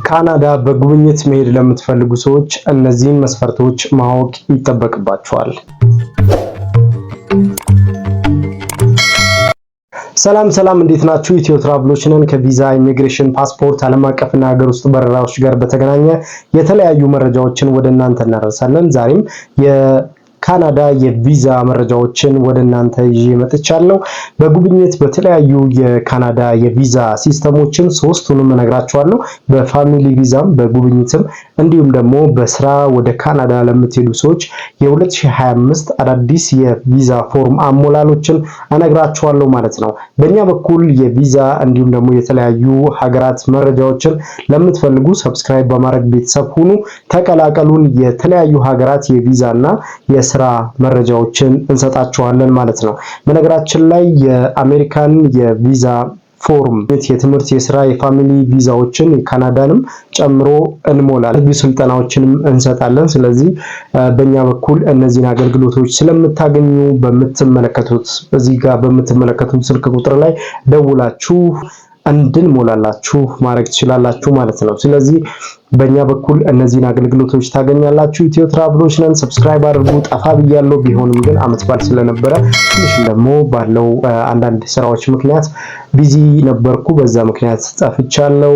ካናዳ በጉብኝት መሄድ ለምትፈልጉ ሰዎች እነዚህን መስፈርቶች ማወቅ ይጠበቅባቸዋል። ሰላም እንዴት ናችሁ? ኢትዮ ትራቭሎች ነን። ከቪዛ ኢሚግሬሽን፣ ፓስፖርት፣ ዓለም አቀፍና ሀገር ውስጥ በረራዎች ጋር በተገናኘ የተለያዩ መረጃዎችን ወደ እናንተ እናደርሳለን። ዛሬም ካናዳ የቪዛ መረጃዎችን ወደ እናንተ ይዤ መጥቻለሁ። በጉብኝት በተለያዩ የካናዳ የቪዛ ሲስተሞችን ሶስቱንም እነግራችኋለሁ። በፋሚሊ ቪዛም በጉብኝትም እንዲሁም ደግሞ በስራ ወደ ካናዳ ለምትሄዱ ሰዎች የ2025 አዳዲስ የቪዛ ፎርም አሞላሎችን እነግራችኋለሁ ማለት ነው። በእኛ በኩል የቪዛ እንዲሁም ደግሞ የተለያዩ ሀገራት መረጃዎችን ለምትፈልጉ ሰብስክራይብ በማድረግ ቤተሰብ ሁኑ፣ ተቀላቀሉን። የተለያዩ ሀገራት የቪዛና የስራ መረጃዎችን እንሰጣችኋለን ማለት ነው። በነገራችን ላይ የአሜሪካን የቪዛ ፎርም የትምህርት፣ የስራ፣ የፋሚሊ ቪዛዎችን የካናዳንም ጨምሮ እንሞላለን። ስልጠናዎችንም እንሰጣለን። ስለዚህ በእኛ በኩል እነዚህን አገልግሎቶች ስለምታገኙ በምትመለከቱት እዚህ ጋር በምትመለከቱት ስልክ ቁጥር ላይ ደውላችሁ እንድንሞላላችሁ ማድረግ ትችላላችሁ ማለት ነው። ስለዚህ በእኛ በኩል እነዚህን አገልግሎቶች ታገኛላችሁ። ኢትዮ ትራቭሎች ነን። ሰብስክራይብ አድርጉ። ጠፋ ብያለሁ፣ ቢሆንም ግን አመት በዓል ስለነበረ ትንሽ ደግሞ ባለው አንዳንድ ስራዎች ምክንያት ቢዚ ነበርኩ። በዛ ምክንያት ጠፍቻለሁ።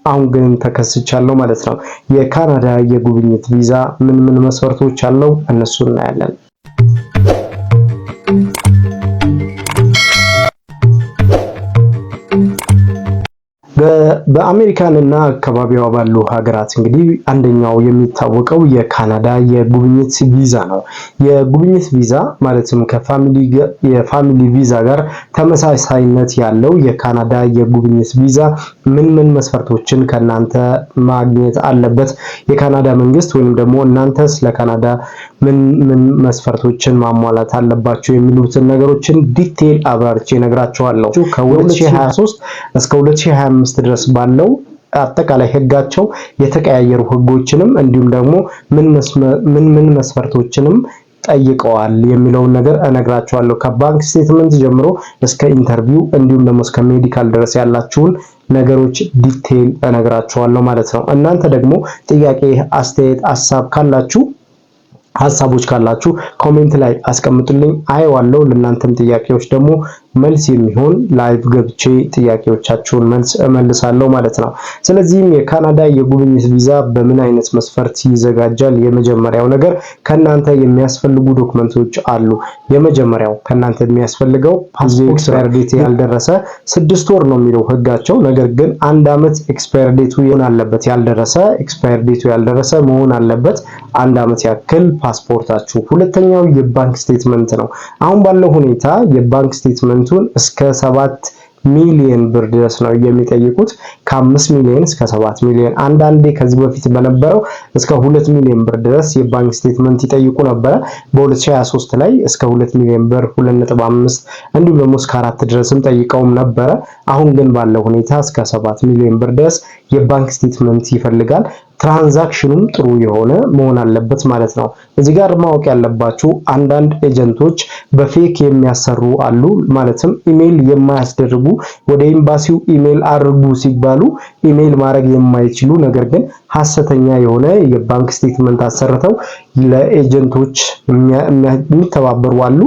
አሁን ግን ተከስቻለሁ ማለት ነው። የካናዳ የጉብኝት ቪዛ ምን መስፈርቶች አለው እነሱ እናያለን። በአሜሪካንና አካባቢዋ ባሉ ሀገራት እንግዲህ አንደኛው የሚታወቀው የካናዳ የጉብኝት ቪዛ ነው። የጉብኝት ቪዛ ማለትም የፋሚሊ ቪዛ ጋር ተመሳሳይነት ያለው የካናዳ የጉብኝት ቪዛ ምን መስፈርቶችን ከናንተ ማግኘት አለበት፣ የካናዳ መንግስት ወይም ደግሞ እናንተ ስለ ካናዳ ምን መስፈርቶችን ማሟላት አለባቸው የሚሉትን ነገሮችን ዲቴል አብራርቼ እነግራችኋለሁ። ከ2023 እስከ 2025 ድረስ ባለው አጠቃላይ ህጋቸው የተቀያየሩ ህጎችንም እንዲሁም ደግሞ ምን መስፈርቶችንም ጠይቀዋል የሚለውን ነገር እነግራችኋለሁ። ከባንክ ስቴትመንት ጀምሮ እስከ ኢንተርቪው እንዲሁም ደግሞ እስከ ሜዲካል ድረስ ያላችሁን ነገሮች ዲቴል እነግራችኋለሁ ማለት ነው። እናንተ ደግሞ ጥያቄ፣ አስተያየት፣ ሀሳቦች ካላችሁ ኮሜንት ላይ አስቀምጡልኝ፣ አየዋለሁ። ለእናንተም ጥያቄዎች ደግሞ መልስ የሚሆን ላይቭ ገብቼ ጥያቄዎቻችሁን መልስ እመልሳለሁ ማለት ነው። ስለዚህም የካናዳ የጉብኝት ቪዛ በምን አይነት መስፈርት ይዘጋጃል? የመጀመሪያው ነገር ከናንተ የሚያስፈልጉ ዶክመንቶች አሉ። የመጀመሪያው ከናንተ የሚያስፈልገው ፓስፖርት ኤክስፓየር ዴት ያልደረሰ 6 ወር ነው የሚለው ህጋቸው። ነገር ግን 1 አመት ኤክስፓየር ዴቱ ኤክስፓየር ዴቱ ያልደረሰ መሆን አለበት። 1 አመት ያክል ፓስፖርታችሁ። ሁለተኛው የባንክ ስቴትመንት ነው። አሁን ባለው ሁኔታ የባንክ ስቴትመንቱን እስከ 7 ሚሊዮን ብር ድረስ ነው የሚጠይቁት። ከ5 ሚሊዮን እስከ 7 ሚሊዮን፣ አንዳንዴ ከዚህ በፊት በነበረው እስከ 2 ሚሊዮን ብር ድረስ የባንክ ስቴትመንት ይጠይቁ ነበረ። በ2023 ላይ እስከ 2 ሚሊዮን ብር፣ 2.5 እንዲሁም ደግሞ እስከ 4 ድረስም ጠይቀውም ነበረ። አሁን ግን ባለው ሁኔታ እስከ 7 ሚሊዮን ብር ድረስ የባንክ ስቴትመንት ይፈልጋል። ትራንዛክሽኑም ጥሩ የሆነ መሆን አለበት ማለት ነው። እዚህ ጋር ማወቅ ያለባችሁ አንዳንድ ኤጀንቶች በፌክ የሚያሰሩ አሉ። ማለትም ኢሜል የማያስደርጉ ወደ ኤምባሲው ኢሜል አድርጉ ሲባሉ ኢሜል ማድረግ የማይችሉ ነገር ግን ሐሰተኛ የሆነ የባንክ ስቴትመንት አሰርተው ለኤጀንቶች የሚተባበሩ አሉ።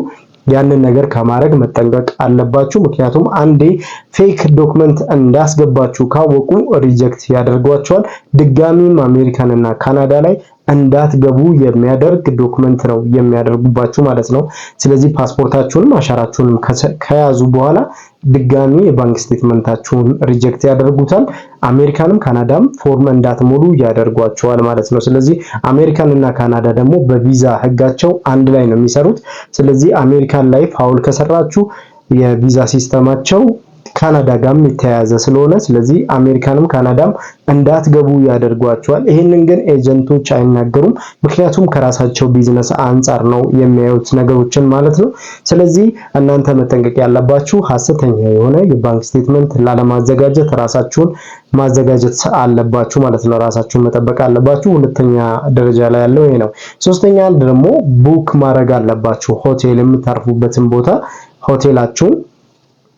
ያንን ነገር ከማድረግ መጠንቀቅ አለባችሁ። ምክንያቱም አንዴ ፌክ ዶክመንት እንዳስገባችሁ ካወቁ ሪጀክት ያደርጓቸዋል። ድጋሚም አሜሪካን እና ካናዳ ላይ እንዳትገቡ የሚያደርግ ዶክመንት ነው የሚያደርጉባችሁ ማለት ነው። ስለዚህ ፓስፖርታችሁንም አሻራችሁንም ከያዙ በኋላ ድጋሚ የባንክ ስቴትመንታችሁን ሪጀክት ያደርጉታል። አሜሪካንም ካናዳም ፎርም እንዳትሞሉ ያደርጓቸዋል ማለት ነው። ስለዚህ አሜሪካን እና ካናዳ ደግሞ በቪዛ ህጋቸው አንድ ላይ ነው የሚሰሩት። ስለዚህ አሜሪካን ላይ ፋውል ከሰራችሁ የቪዛ ሲስተማቸው ካናዳ ጋርም የተያያዘ ስለሆነ ስለዚህ አሜሪካንም ካናዳም እንዳትገቡ ያደርጓቸዋል። ይሄንን ግን ኤጀንቶች አይናገሩም፣ ምክንያቱም ከራሳቸው ቢዝነስ አንፃር ነው የሚያዩት ነገሮችን ማለት ነው። ስለዚህ እናንተ መጠንቀቅ ያለባችሁ ሐሰተኛ የሆነ የባንክ ስቴትመንት ላለማዘጋጀት ራሳችሁን ማዘጋጀት አለባችሁ ማለት ነው። ራሳችሁን መጠበቅ አለባችሁ። ሁለተኛ ደረጃ ላይ ያለው ይሄ ነው። ሶስተኛ ደግሞ ቡክ ማድረግ አለባችሁ። ሆቴል የምታርፉበትን ቦታ ሆቴላችሁን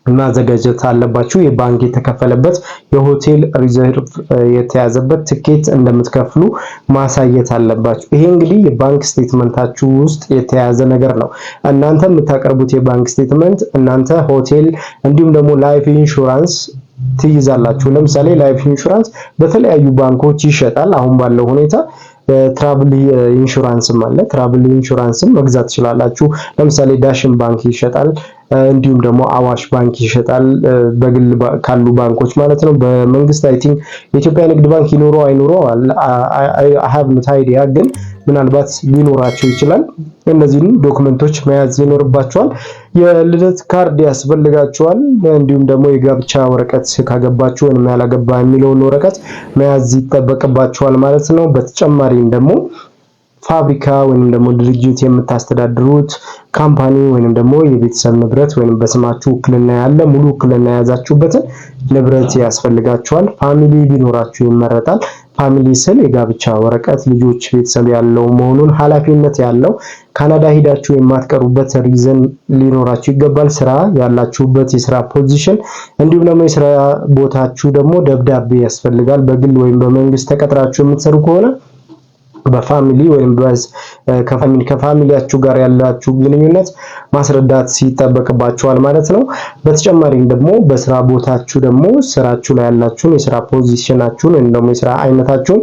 ማዘጋጀት አለባችሁ። የባንክ የተከፈለበት የሆቴል ሪዘርቭ የተያዘበት ትኬት እንደምትከፍሉ ማሳየት አለባችሁ። ይሄ እንግዲህ የባንክ ስቴትመንታችሁ ውስጥ የተያዘ ነገር ነው። እናንተ የምታቀርቡት የባንክ ስቴትመንት እናንተ ሆቴል እንዲሁም ደግሞ ላይፍ ኢንሹራንስ ትይዛላችሁ። ለምሳሌ ላይፍ ኢንሹራንስ በተለያዩ ባንኮች ይሸጣል። አሁን ባለው ሁኔታ ትራቭል ኢንሹራንስም አለ። ትራቭል ኢንሹራንስም መግዛት ትችላላችሁ። ለምሳሌ ዳሽን ባንክ ይሸጣል። እንዲሁም ደግሞ አዋሽ ባንክ ይሸጣል። በግል ካሉ ባንኮች ማለት ነው። በመንግስት አይ ቲንክ የኢትዮጵያ ንግድ ባንክ ይኖረው አይኖረው አይ ሃቭ ኖት አይዲያ፣ ግን ምናልባት ሊኖራቸው ይችላል። እነዚህን ዶክመንቶች መያዝ ይኖርባቸዋል። የልደት ካርድ ያስፈልጋቸዋል። እንዲሁም ደግሞ የጋብቻ ወረቀት ካገባችሁ ወይም ያላገባ የሚለውን ወረቀት መያዝ ይጠበቅባቸዋል ማለት ነው። በተጨማሪም ደግሞ ፋብሪካ ወይንም ደግሞ ድርጅት የምታስተዳድሩት ካምፓኒ ወይንም ደግሞ የቤተሰብ ንብረት ወይንም በስማችሁ ውክልና ያለ ሙሉ ውክልና የያዛችሁበትን ንብረት ያስፈልጋችኋል። ፋሚሊ ቢኖራችሁ ይመረጣል። ፋሚሊ ስል የጋብቻ ወረቀት፣ ልጆች፣ ቤተሰብ ያለው መሆኑን ኃላፊነት ያለው ካናዳ ሄዳችሁ የማትቀሩበት ሪዝን ሊኖራችሁ ይገባል። ስራ ያላችሁበት የስራ ፖዚሽን እንዲሁም ደግሞ የስራ ቦታችሁ ደግሞ ደብዳቤ ያስፈልጋል። በግል ወይም በመንግስት ተቀጥራችሁ የምትሰሩ ከሆነ በፋሚሊ ወይም ከፋሚሊያችሁ ጋር ያላችሁ ግንኙነት ማስረዳት ሲጠበቅባችኋል ማለት ነው። በተጨማሪም ደግሞ በስራ ቦታችሁ ደግሞ ስራችሁ ላይ ያላችሁን የስራ ፖዚሽናችሁን ወይም ደግሞ የስራ አይነታችሁን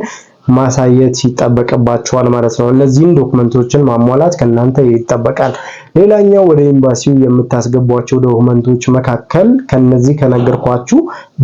ማሳየት ይጠበቅባችኋል ማለት ነው። እነዚህን ዶክመንቶችን ማሟላት ከእናንተ ይጠበቃል። ሌላኛው ወደ ኤምባሲው የምታስገቧቸው ዶክመንቶች መካከል ከነዚህ ከነገርኳችሁ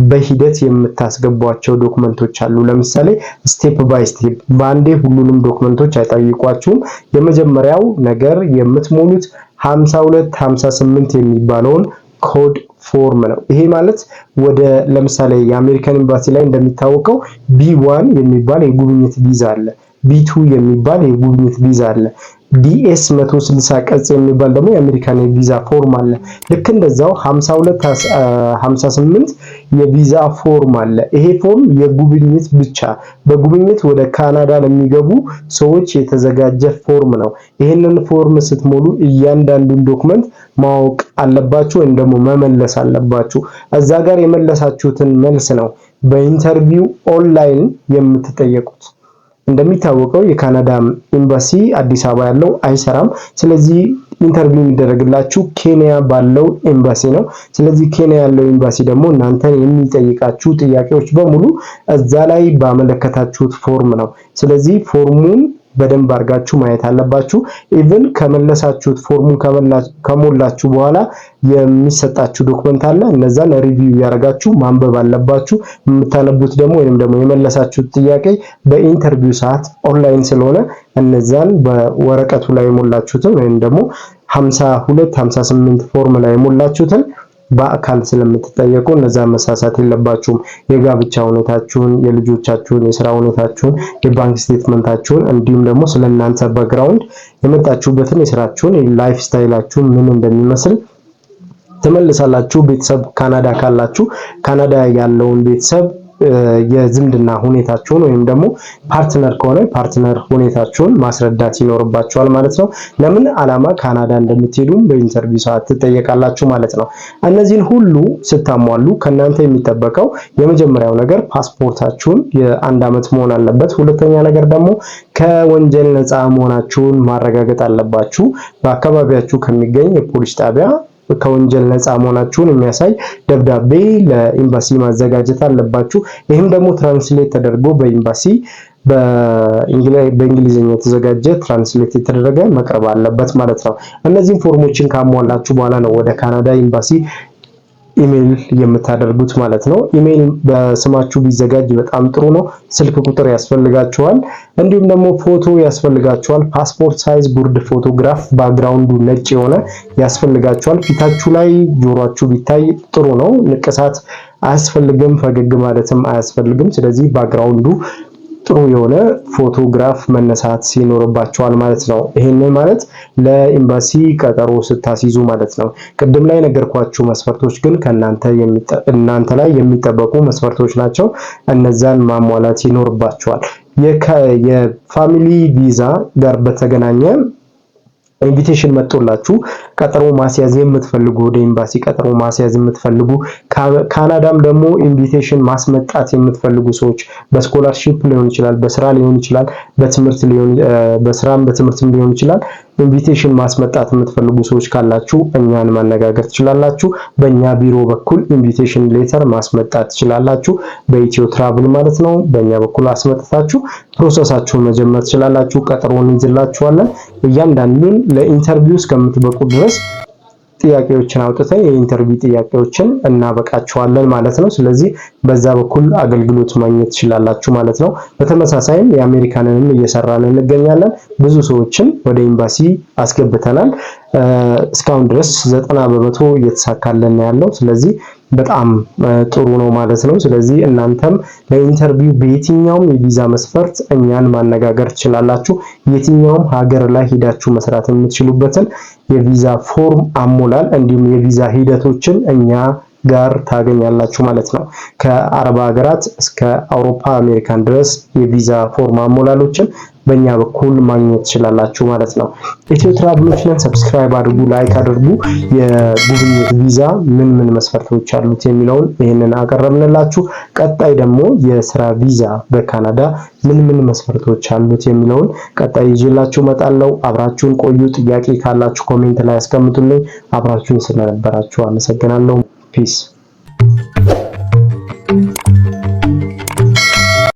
በሂደት የምታስገቧቸው ዶክመንቶች አሉ። ለምሳሌ ስቴፕ ባይ ስቴፕ በአንዴ ሁሉንም ዶክመንቶች አይጠይቋችሁም። የመጀመሪያው ነገር የምትሞሉት 5258 የሚባለውን ኮድ ፎርም ነው። ይሄ ማለት ወደ ለምሳሌ የአሜሪካን ኤምባሲ ላይ እንደሚታወቀው ቢ1 የሚባል የጉብኝት ቪዛ አለ። ቢ2 የሚባል የጉብኝት ቪዛ አለ። ዲኤስ 160 ቀጽ የሚባል ደግሞ የአሜሪካን የቪዛ ፎርም አለ። ልክ እንደዛው 5258 የቪዛ ፎርም አለ። ይሄ ፎርም የጉብኝት ብቻ በጉብኝት ወደ ካናዳ ለሚገቡ ሰዎች የተዘጋጀ ፎርም ነው። ይሄንን ፎርም ስትሞሉ እያንዳንዱን ዶክመንት ማወቅ አለባችሁ ወይም ደግሞ መመለስ አለባችሁ። እዛ ጋር የመለሳችሁትን መልስ ነው በኢንተርቪው ኦንላይን የምትጠየቁት። እንደሚታወቀው የካናዳ ኤምባሲ አዲስ አበባ ያለው አይሰራም። ስለዚህ ኢንተርቪው የሚደረግላችሁ ኬንያ ባለው ኤምባሲ ነው። ስለዚህ ኬንያ ያለው ኤምባሲ ደግሞ እናንተን የሚጠይቃችሁ ጥያቄዎች በሙሉ እዛ ላይ ባመለከታችሁት ፎርም ነው። ስለዚህ ፎርሙን በደንብ አድርጋችሁ ማየት አለባችሁ። ኢቭን ከመለሳችሁት ፎርሙን ከሞላችሁ በኋላ የሚሰጣችሁ ዶክመንት አለ። እነዛን ሪቪው ያደርጋችሁ ማንበብ አለባችሁ። የምታነቡት ደግሞ ወይንም ደግሞ የመለሳችሁት ጥያቄ በኢንተርቪው ሰዓት ኦንላይን ስለሆነ እነዛን በወረቀቱ ላይ የሞላችሁትን ወይንም ደግሞ 5258 ፎርም ላይ የሞላችሁትን በአካል ስለምትጠየቁ እነዛ መሳሳት የለባችሁም። የጋብቻ ሁኔታችሁን፣ የልጆቻችሁን፣ የስራ ሁኔታችሁን፣ የባንክ ስቴትመንታችሁን እንዲሁም ደግሞ ስለናንተ ባክግራውንድ የመጣችሁበትን የስራችሁን የላይፍ ስታይላችሁን ምን እንደሚመስል ትመልሳላችሁ። ቤተሰብ ካናዳ ካላችሁ ካናዳ ያለውን ቤተሰብ የዝምድና ሁኔታችሁን ወይም ደግሞ ፓርትነር ከሆነ ፓርትነር ሁኔታችሁን ማስረዳት ይኖርባችኋል ማለት ነው። ለምን ዓላማ ካናዳ እንደምትሄዱም በኢንተርቪው ሰዓት ትጠየቃላችሁ ማለት ነው። እነዚህን ሁሉ ስታሟሉ ከናንተ የሚጠበቀው የመጀመሪያው ነገር ፓስፖርታችሁን የአንድ ዓመት መሆን አለበት። ሁለተኛ ነገር ደግሞ ከወንጀል ነፃ መሆናችሁን ማረጋገጥ አለባችሁ። በአካባቢያችሁ ከሚገኝ የፖሊስ ጣቢያ ከወንጀል ነፃ መሆናችሁን የሚያሳይ ደብዳቤ ለኤምባሲ ማዘጋጀት አለባችሁ። ይህም ደግሞ ትራንስሌት ተደርጎ በኤምባሲ በእንግሊዝኛ የተዘጋጀ ትራንስሌት የተደረገ መቅረብ አለበት ማለት ነው። እነዚህን ፎርሞችን ካሟላችሁ በኋላ ነው ወደ ካናዳ ኤምባሲ ኢሜል የምታደርጉት ማለት ነው። ኢሜል በስማችሁ ቢዘጋጅ በጣም ጥሩ ነው። ስልክ ቁጥር ያስፈልጋችኋል። እንዲሁም ደግሞ ፎቶ ያስፈልጋችኋል። ፓስፖርት ሳይዝ ጉርድ ፎቶግራፍ ባክግራውንዱ ነጭ የሆነ ያስፈልጋችኋል። ፊታችሁ ላይ ጆሮአችሁ ቢታይ ጥሩ ነው። ንቅሳት አያስፈልግም። ፈገግ ማለትም አያስፈልግም። ስለዚህ ባክግራውንዱ ጥሩ የሆነ ፎቶግራፍ መነሳት ሲኖርባቸዋል ማለት ነው። ይሄንን ማለት ለኤምባሲ ቀጠሮ ስታስይዙ ማለት ነው። ቅድም ላይ ነገርኳችሁ መስፈርቶች ግን እናንተ ላይ የሚጠበቁ መስፈርቶች ናቸው። እነዛን ማሟላት ይኖርባቸዋል። የፋሚሊ ቪዛ ጋር በተገናኘ ኢንቪቴሽን መጥቶላችሁ ቀጠሮ ማስያዝ የምትፈልጉ ወደ ኤምባሲ ቀጠሮ ማስያዝ የምትፈልጉ ካናዳም ደግሞ ኢንቪቴሽን ማስመጣት የምትፈልጉ ሰዎች በስኮላርሺፕ ሊሆን ይችላል፣ በስራ ሊሆን ይችላል፣ በስራም በትምህርትም ሊሆን ይችላል። ኢንቪቴሽን ማስመጣት የምትፈልጉ ሰዎች ካላችሁ እኛን ማነጋገር ትችላላችሁ። በእኛ ቢሮ በኩል ኢንቪቴሽን ሌተር ማስመጣት ትችላላችሁ፣ በኢትዮ ትራቭል ማለት ነው። በእኛ በኩል አስመጥታችሁ ፕሮሰሳችሁን መጀመር ትችላላችሁ። ቀጠሮን እንይዝላችኋለን። እያንዳንዱን ለኢንተርቪው እስከምትበቁ ድረስ ጥያቄዎችን አውጥተን የኢንተርቪው ጥያቄዎችን እናበቃችኋለን ማለት ነው። ስለዚህ በዛ በኩል አገልግሎት ማግኘት ትችላላችሁ ማለት ነው። በተመሳሳይም የአሜሪካንንም እየሰራን እንገኛለን። ብዙ ሰዎችን ወደ ኤምባሲ አስገብተናል። እስካሁን ድረስ 90% እየተሳካልን ያለው። ስለዚህ በጣም ጥሩ ነው ማለት ነው። ስለዚህ እናንተም ለኢንተርቪው በየትኛውም የቪዛ መስፈርት እኛን ማነጋገር ትችላላችሁ። የትኛውም ሀገር ላይ ሄዳችሁ መስራት የምትችሉበትን የቪዛ ፎርም አሞላል እንዲሁም የቪዛ ሂደቶችን እኛ ጋር ታገኛላችሁ ማለት ነው። ከአረብ ሀገራት እስከ አውሮፓ አሜሪካን ድረስ የቪዛ ፎርም አሞላሎችን በእኛ በኩል ማግኘት ትችላላችሁ ማለት ነው። ኢትዮ ትራቭሎችን ሰብስክራይብ አድርጉ፣ ላይክ አድርጉ። የጉብኝት ቪዛ ምን መስፈርቶች አሉት የሚለውን ይሄንን አቀረብንላችሁ። ቀጣይ ደግሞ የስራ ቪዛ በካናዳ ምን መስፈርቶች አሉት የሚለውን ቀጣይ ይዤላችሁ እመጣለሁ። አብራችሁን ቆዩ። ጥያቄ ካላችሁ ኮሜንት ላይ አስቀምጡልኝ። አብራችሁን ስለነበራችሁ አመሰግናለሁ። ፒስ